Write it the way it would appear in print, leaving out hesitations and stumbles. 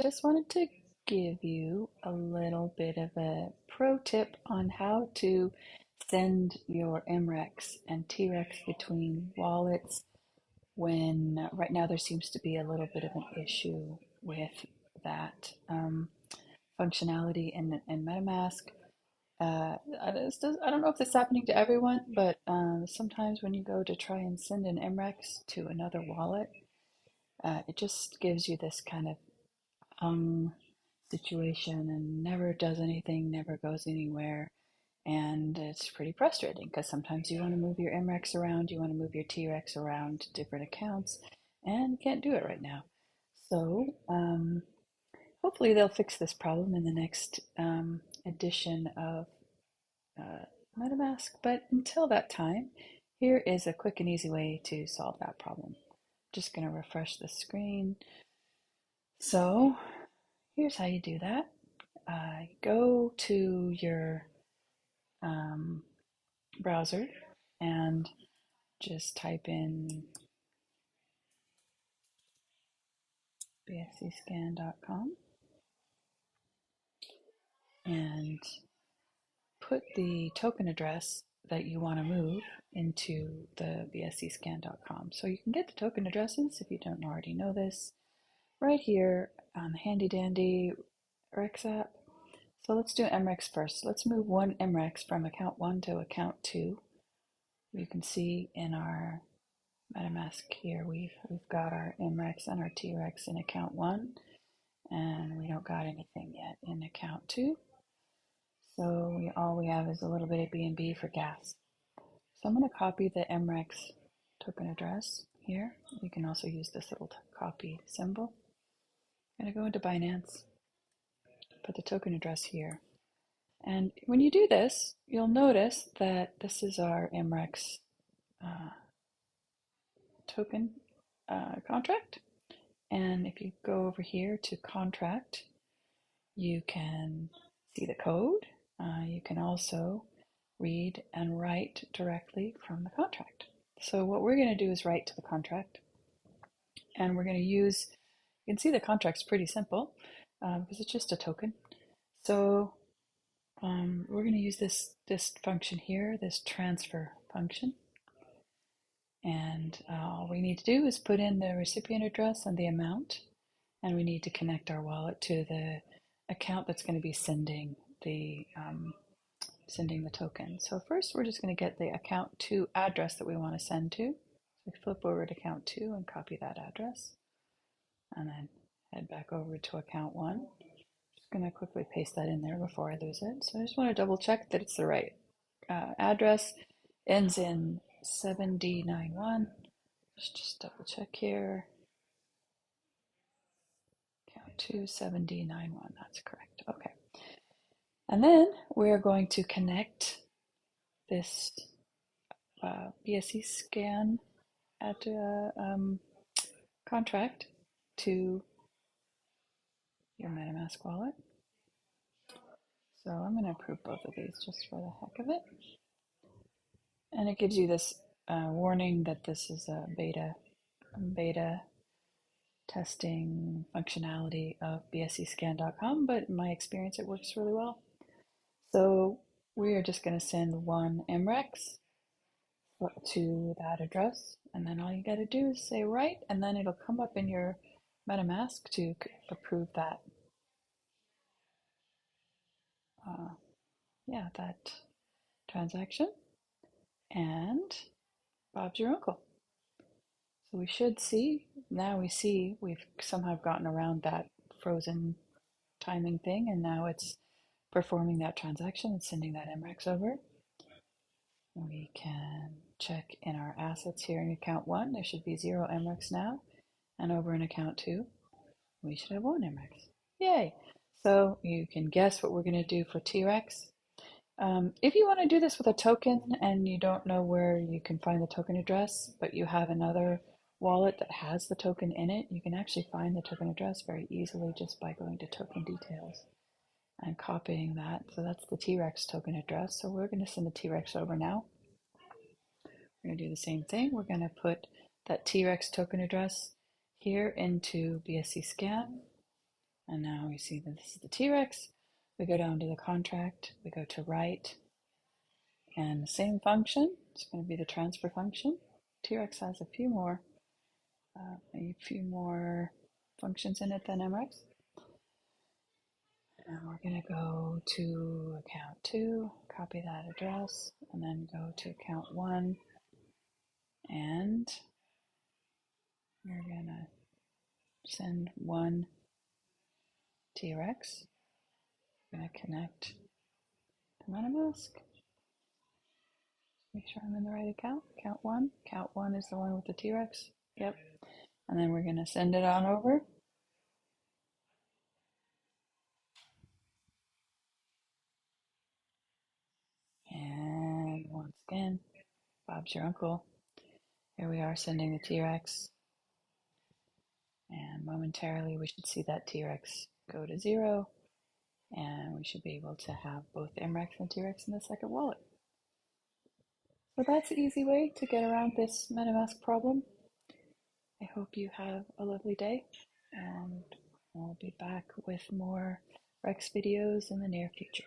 Just wanted to give you a little bit of a pro tip on how to send your MREX and TREX between wallets when right now there seems to be a little bit of an issue with that functionality in MetaMask. I don't know if this is happening to everyone, but sometimes when you go to try and send an MREX to another wallet, it just gives you this kind of hung situation and never does anything, never goes anywhere. And it's pretty frustrating because sometimes you want to move your MREX around, you want to move your TREX around to different accounts, and you can't do it right now. So hopefully they'll fix this problem in the next edition of uh, MetaMask. But until that time, here is a quick and easy way to solve that problem. Just going to refresh the screen. So here's how you do that. Go to your um, browser and just type in bscscan.com and put the token address that you want to move into the bscscan.com. So you can get the token addresses, if you don't already know this, right here on the handy dandy Rex app. So let's do MREX first. Let's move one MREX from account 1 to account 2. You can see in our MetaMask here, we've got our MREX and our TREX in account 1, and we don't got anything yet in account 2. So all we have is a little bit of BNB for gas. So I'm going to copy the MREX token address here. You can also use this little copy symbol. I'm going to go into Binance, put the token address here. And when you do this, you'll notice that this is our MREX uh, token contract. And if you go over here to contract, you can see the code. You can also read and write directly from the contract. So what we're going to do is write to the contract, and we're going to use, you can see the contract's pretty simple because it's just a token. So we're going to use this function here, this transfer function. And all we need to do is put in the recipient address and the amount, and we need to connect our wallet to the account that's going to be sending the token. So first we're just going to get the account 2 address that we want to send to. So we flip over to account 2 and copy that address, and then head back over to account 1. Just going to quickly paste that in there before I lose it. So I just want to double check that it's the right address. Ends in 7D91. Just double check here. Account 2 7D91. That's correct. Okay. And then we're going to connect this BSC scan at contract to your MetaMask wallet. So I'm going to approve both of these just for the heck of it. And it gives you this warning that this is a beta testing functionality of bscscan.com, but in my experience it works really well. So we are just going to send one MREX to that address, and then all you got to do is say write, and then it'll come up in your MetaMask to approve that. That transaction, and Bob's your uncle. So we should see, now we see we've somehow gotten around that frozen timing thing, and now it's performing that transaction and sending that MREX over. We can check in our assets here in account 1, there should be 0 MREX now, and over in account 2, we should have 1 MREX. Yay! So you can guess what we're going to do for TREX. If you want to do this with a token and you don't know where you can find the token address, but you have another wallet that has the token in it, you can actually find the token address very easily just by going to token details and copying that. So that's the TREX token address. So we're going to send the TREX over now. We're going to do the same thing. We're going to put that TREX token address here into BSC scan, And now we see that this is the T-Rex. We go down to the contract, we go to write, and the same function, it's going to be the transfer function. T-Rex has a few more functions in it than MREX. And we're going to go to account 2, copy that address, and then go to account 1, and we're going to send one T-Rex. I'm going to connect to MetaMask. Make sure I'm in the right account. Account 1. Account 1 is the one with the T-Rex. Yep. And then we're going to send it on over. And once again, Bob's your uncle. Here we are sending the T-Rex. And momentarily we should see that T-Rex go to 0. And we should be able to have both MREX and T-Rex in the second wallet. So that's the easy way to get around this MetaMask problem. I hope you have a lovely day, and I'll be back with more Rex videos in the near future.